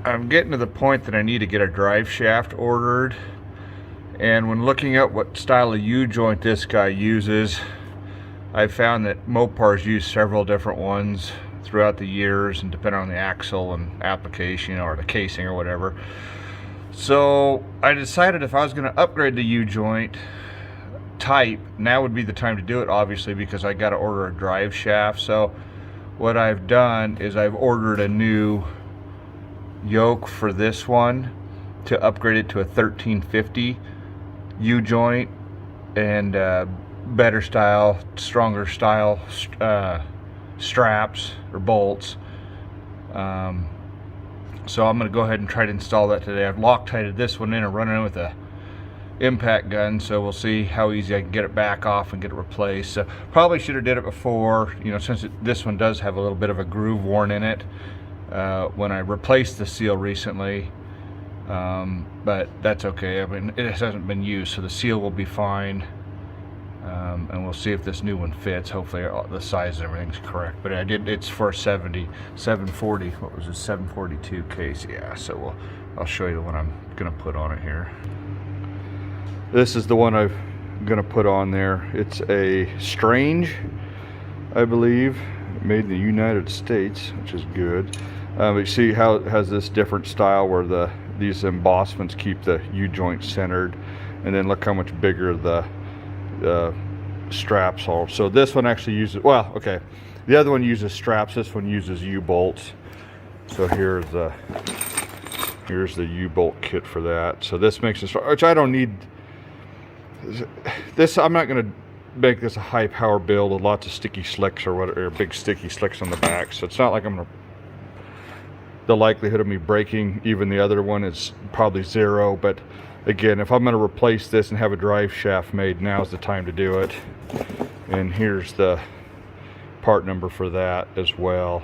I'm getting to the point that I need to get a drive shaft ordered, and when looking at what style of U-joint this guy uses, I found that Mopar's used several different ones throughout the years, and depending on the axle and application or the casing or whatever. So I decided if I was going to upgrade the U-joint type, now would be the time to do it, obviously, because I got to order a drive shaft. So what I've done is I've ordered a new yoke for this one to upgrade it to a 1350 U-joint, and better style, stronger style straps or bolts. So I'm going to go ahead and try to install that today. I've Loctited this one in and running it with a impact gun, so we'll see how easy I can get it back off and get it replaced. So probably should have did it before, you know, since this one does have a little bit of a groove worn in it when I replaced the seal recently, but that's okay. I mean, it hasn't been used, so the seal will be fine. And we'll see if this new one fits. Hopefully the size and everything's correct. But it's for a 740. What was it? 742 case. Yeah. So I'll show you the one I'm gonna put on it here. This is the one I'm gonna put on there. It's a Strange, I believe, made in the United States, which is good. But you see how it has this different style where these embossments keep the U-joint centered, and then look how much bigger the straps are. So this one actually uses, well, okay, the other one uses straps, this one uses U-bolts. So here's the U-bolt kit for that. So this makes it, which I don't need this. I'm not going to make this a high power build with lots of sticky slicks or whatever, or big sticky slicks on the back. So it's not like I'm going to, the likelihood of me breaking even the other one is probably zero. But again, if I'm going to replace this and have a drive shaft made, now's the time to do it. And here's the part number for that as well.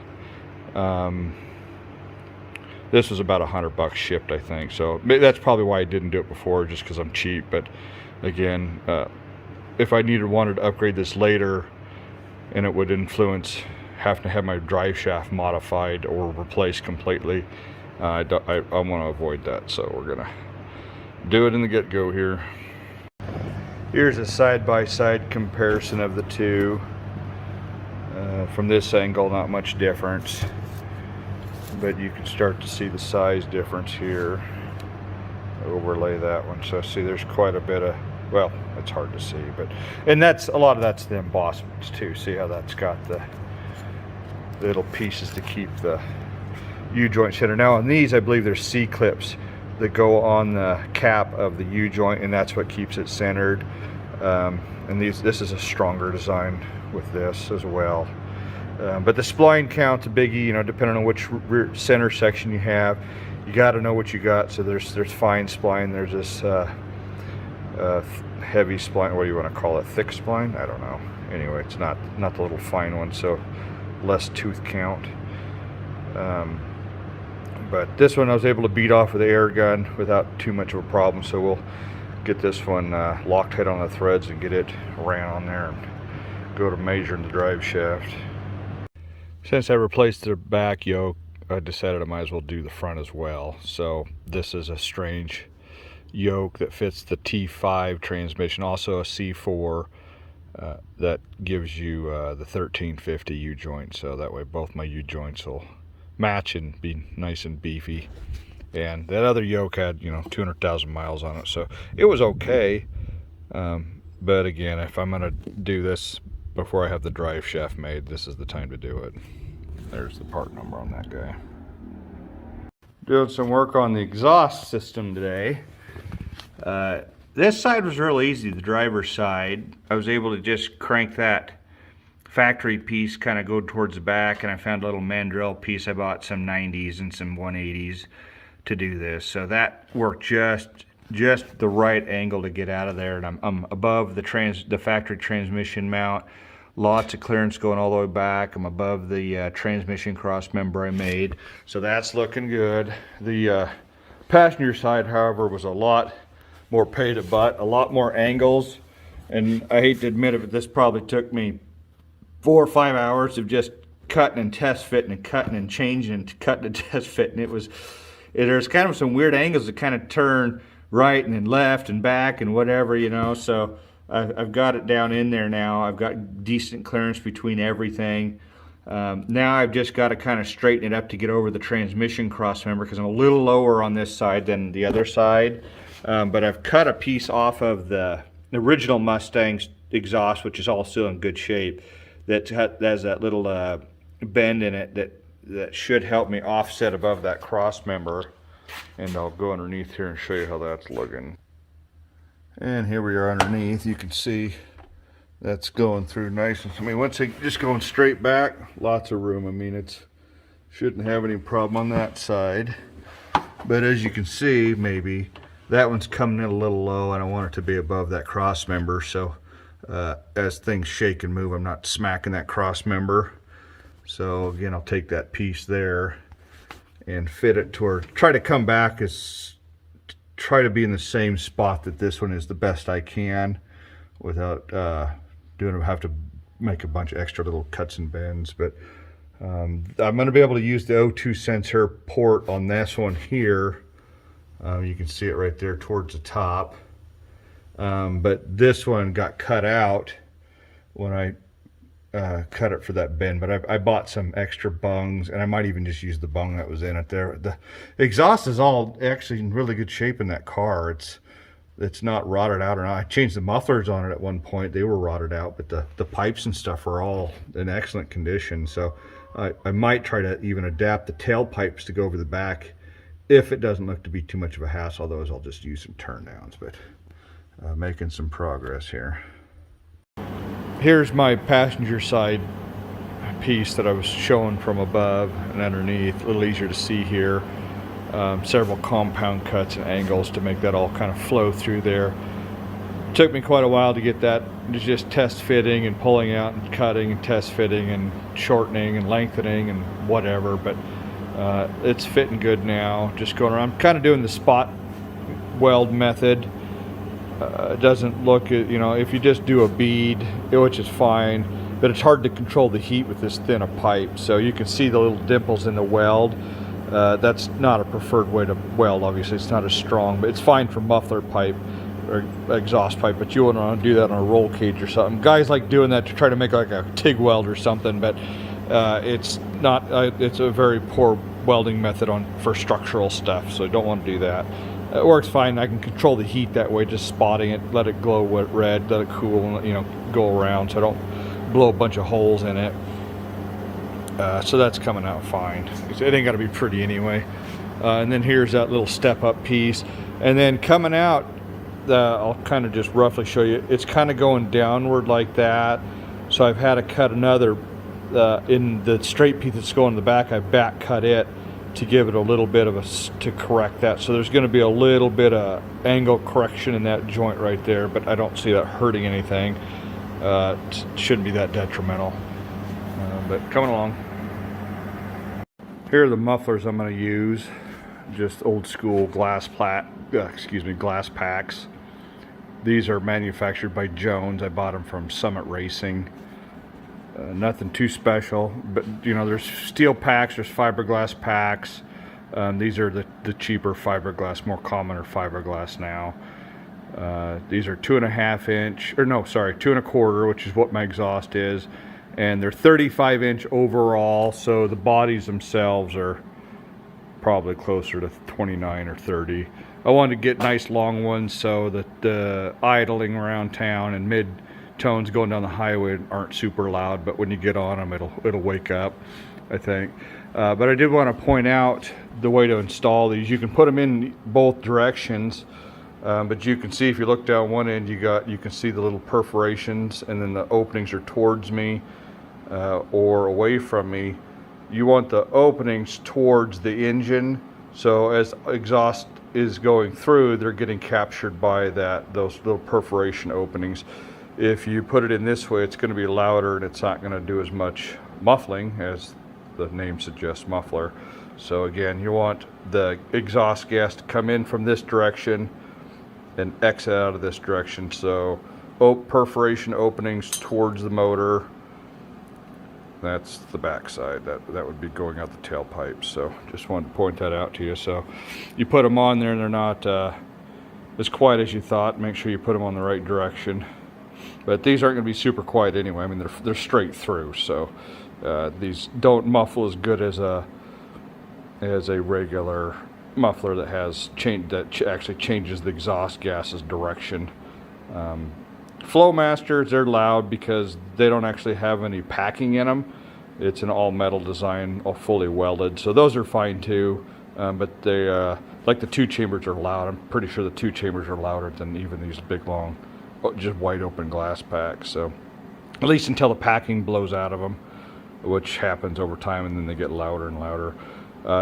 This was about $100 shipped, I think. So that's probably why I didn't do it before, just because I'm cheap. But again, if I wanted to upgrade this later, and it would influence having to have my drive shaft modified or replaced completely, I want to avoid that. So we're gonna do it in the get-go here. Here's a side-by-side comparison of the two. From this angle, not much difference, but you can start to see the size difference here. Overlay that one, so see there's quite a bit of, well, it's hard to see, but, and that's a lot of that's the embossments too. See how that's got the little pieces to keep the U-joint center. Now on these, I believe there's C-clips that go on the cap of the U-joint, and that's what keeps it centered. And this is a stronger design with this as well. But the spline count's a biggie, you know, depending on which rear center section you have. You got to know what you got. So there's fine spline, there's this heavy spline, what do you want to call it, thick spline? I don't know. Anyway, it's not the little fine one, so less tooth count. But this one I was able to beat off with the air gun without too much of a problem. So we'll get this one Loctite on the threads and get it ran on there and go to measuring the drive shaft. Since I replaced the back yoke, I decided I might as well do the front as well. So this is a Strange yoke that fits the T5 transmission, also a C4 that gives you the 1350 U-joint. So that way both my U-joints will match and be nice and beefy. And that other yoke had, you know, 200,000 miles on it, so it was okay. But again, if I'm gonna do this before I have the drive shaft made, this is the time to do it. There's the part number on that guy. Doing some work on the exhaust system today. This side was real easy, the driver's side. I was able to just crank that factory piece, kind of go towards the back, and I found a little mandrel piece. I bought some 90s and some 180s to do this, so that worked just the right angle to get out of there. And I'm above the factory transmission mount, lots of clearance going all the way back. I'm above the transmission cross member I made, so that's looking good. The passenger side, however, was a lot more pain in the butt, a lot more angles, and I hate to admit it, but this probably took me 4 or 5 hours of just cutting and test fitting and cutting and changing and cutting and test fitting. there's kind of some weird angles that kind of turn right and then left and back and whatever, you know. So I've got it down in there now. I've got decent clearance between everything. Now I've just got to kind of straighten it up to get over the transmission cross member, because I'm a little lower on this side than the other side. But I've cut a piece off of the original Mustang's exhaust, which is all still in good shape, that has that little bend in it that should help me offset above that cross member. And I'll go underneath here and show you how that's looking. And here we are underneath. You can see that's going through nice. I mean, once it just going straight back, lots of room. I mean, it shouldn't have any problem on that side. But as you can see, maybe that one's coming in a little low, and I want it to be above that cross member. So as things shake and move, I'm not smacking that cross member. So again, I'll take that piece there and fit it toward, try to come back try to be in the same spot that this one is the best I can, without have to make a bunch of extra little cuts and bends. But I'm going to be able to use the O2 sensor port on this one here. You can see it right there towards the top. But this one got cut out when I cut it for that bend. But I bought some extra bungs, and I might even just use the bung that was in it there. The exhaust is all actually in really good shape in that car. It's not rotted out or not. I changed the mufflers on it at one point. They were rotted out, but the pipes and stuff are all in excellent condition. So I might try to even adapt the tailpipes to go over the back if it doesn't look to be too much of a hassle. Otherwise, I'll just use some turn downs. But making some progress here. Here's my passenger side piece that I was showing from above and underneath. A little easier to see here. Several compound cuts and angles to make that all kind of flow through there. It took me quite a while to get that to just test fitting and pulling out and cutting and test fitting and shortening and lengthening and whatever, but it's fitting good now. Just going around, I'm kind of doing the spot weld method. It doesn't look, you know, if you just do a bead, which is fine, but it's hard to control the heat with this thin a pipe. So you can see the little dimples in the weld. That's not a preferred way to weld. Obviously, it's not as strong, but it's fine for muffler pipe or exhaust pipe. But you wouldn't want to do that on a roll cage or something. Guys like doing that to try to make like a TIG weld or something, but it's not. It's a very poor welding method for structural stuff. So you don't want to do that. It works fine. I can control the heat that way, just spotting it, let it glow red, let it cool, and, you know, go around so I don't blow a bunch of holes in it. So that's coming out fine. It ain't got to be pretty anyway. And then here's that little step up piece. And then coming out, I'll kind of just roughly show you. It's kind of going downward like that. So I've had to cut another, in the straight piece that's going in the back, I back cut it to give it a little bit of to correct that. So there's going to be a little bit of angle correction in that joint right there, but I don't see that hurting anything. It shouldn't be that detrimental. But coming along. Here are the mufflers I'm going to use. Just old school glass packs. These are manufactured by Jones. I bought them from Summit Racing. Nothing too special, but you know, there's steel packs, there's fiberglass packs. These are the cheaper fiberglass, more common fiberglass now. These are 2.5 inch, or no, sorry, 2 1/4, which is what my exhaust is, and they're 35 inch overall. So the bodies themselves are probably closer to 29 or 30. I wanted to get nice long ones so that the idling around town and mid tones going down the highway aren't super loud, but when you get on them, it'll wake up, I think. But I did want to point out the way to install these. You can put them in both directions, but you can see if you look down one end, you can see the little perforations, and then the openings are towards me or away from me. You want the openings towards the engine, so as exhaust is going through, they're getting captured by those little perforation openings. If you put it in this way, it's going to be louder and it's not going to do as much muffling, as the name suggests, muffler. So again, you want the exhaust gas to come in from this direction and exit out of this direction. So perforation openings towards the motor, That's the back side. That would be going out the tailpipe. So just wanted to point that out to you. So you put them on there and they're not as quiet as you thought. Make sure you put them on the right direction. But these aren't going to be super quiet anyway. I mean, they're straight through. So these don't muffle as good as a regular muffler that has actually changes the exhaust gas's direction. Flowmasters, they're loud because they don't actually have any packing in them. It's an all metal design, all fully welded, so those are fine too. But they like the 2 chambers are loud. I'm pretty sure the 2 chambers are louder than even these big long just wide open glass packs. So at least until the packing blows out of them, which happens over time, and then they get louder and louder.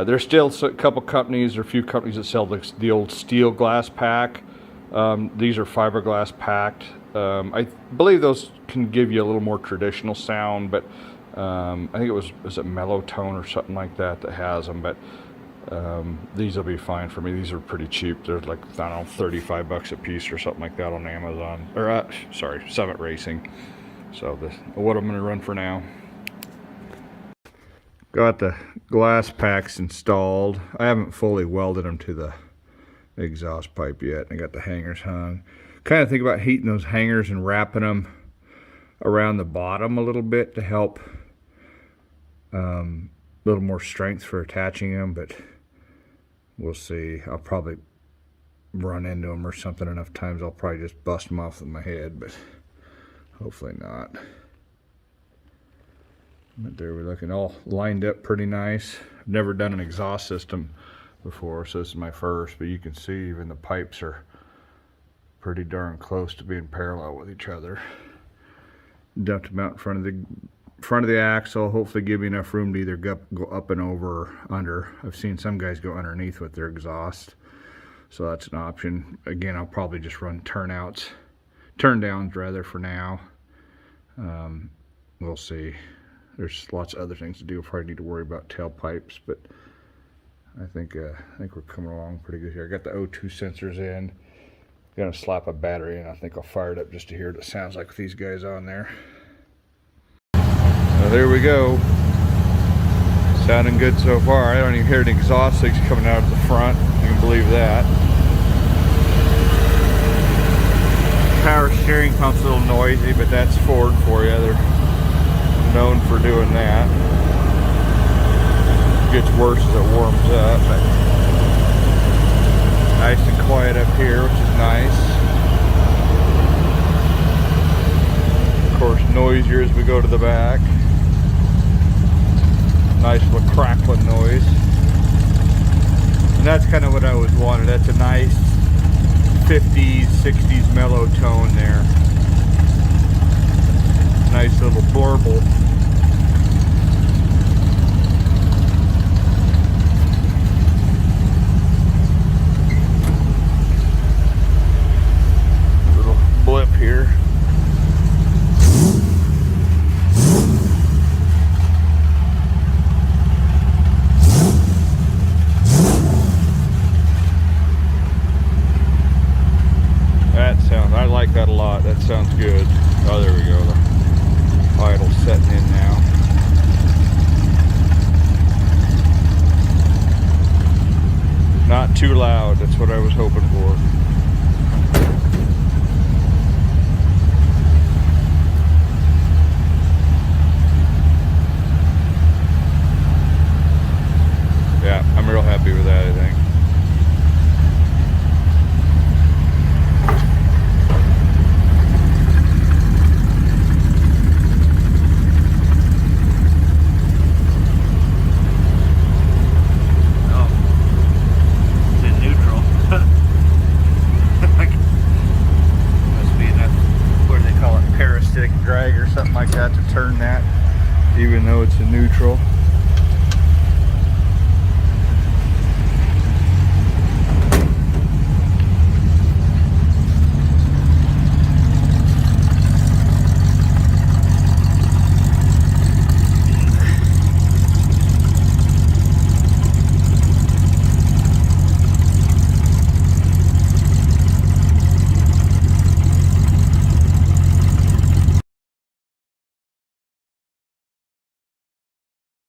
There's still a couple companies or a few companies that sell the old steel glass pack. These are fiberglass packed. I believe those can give you a little more traditional sound, but I think it was it Mellow Tone or something like that has them. But these will be fine for me. These are pretty cheap. They're like, I don't know, 35 bucks a piece or something like that on Amazon. Or sorry, Summit Racing. So what I'm going to run for now. Got the glass packs installed. I haven't fully welded them to the exhaust pipe yet. I got the hangers hung. Kind of think about heating those hangers and wrapping them around the bottom a little bit to help a little more strength for attaching them, but we'll see. I'll probably run into them or something enough times. I'll probably just bust them off with my head, but hopefully not. But there we're looking all lined up pretty nice. I've never done an exhaust system before, so this is my first, but you can see even the pipes are pretty darn close to being parallel with each other. Dumped them out in front of the axle. Hopefully give me enough room to either go up and over or under. I've seen some guys go underneath with their exhaust, so that's an option. Again, I'll probably just run turn downs rather for now. We'll see. There's lots of other things to do. I'll probably need to worry about tailpipes, but I think we're coming along pretty good here. I got the O2 sensors in. Gonna slap a battery in. I think I'll fire it up just to hear what it sounds like with these guys on there. Well, there we go. Sounding good so far. I don't even hear an exhaust leaks coming out of the front. You can believe that. Power steering pump's a little noisy, but that's Ford for you. They're known for doing that. It gets worse as it warms up, but nice and quiet up here, which is nice. Of course, noisier as we go to the back. Nice little crackling noise. And that's kind of what I always wanted. That's a nice 50s, 60s mellow tone there. Nice little blurble. Blip here. I like that a lot. That sounds good. Oh, there we go. The idle's setting in now. Not too loud. That's what I was hoping for. Yeah, I'm real happy with that, I think. Oh, it's in neutral. Must be enough, what do they call it, parasitic drag or something like that to turn that, even though it's in neutral.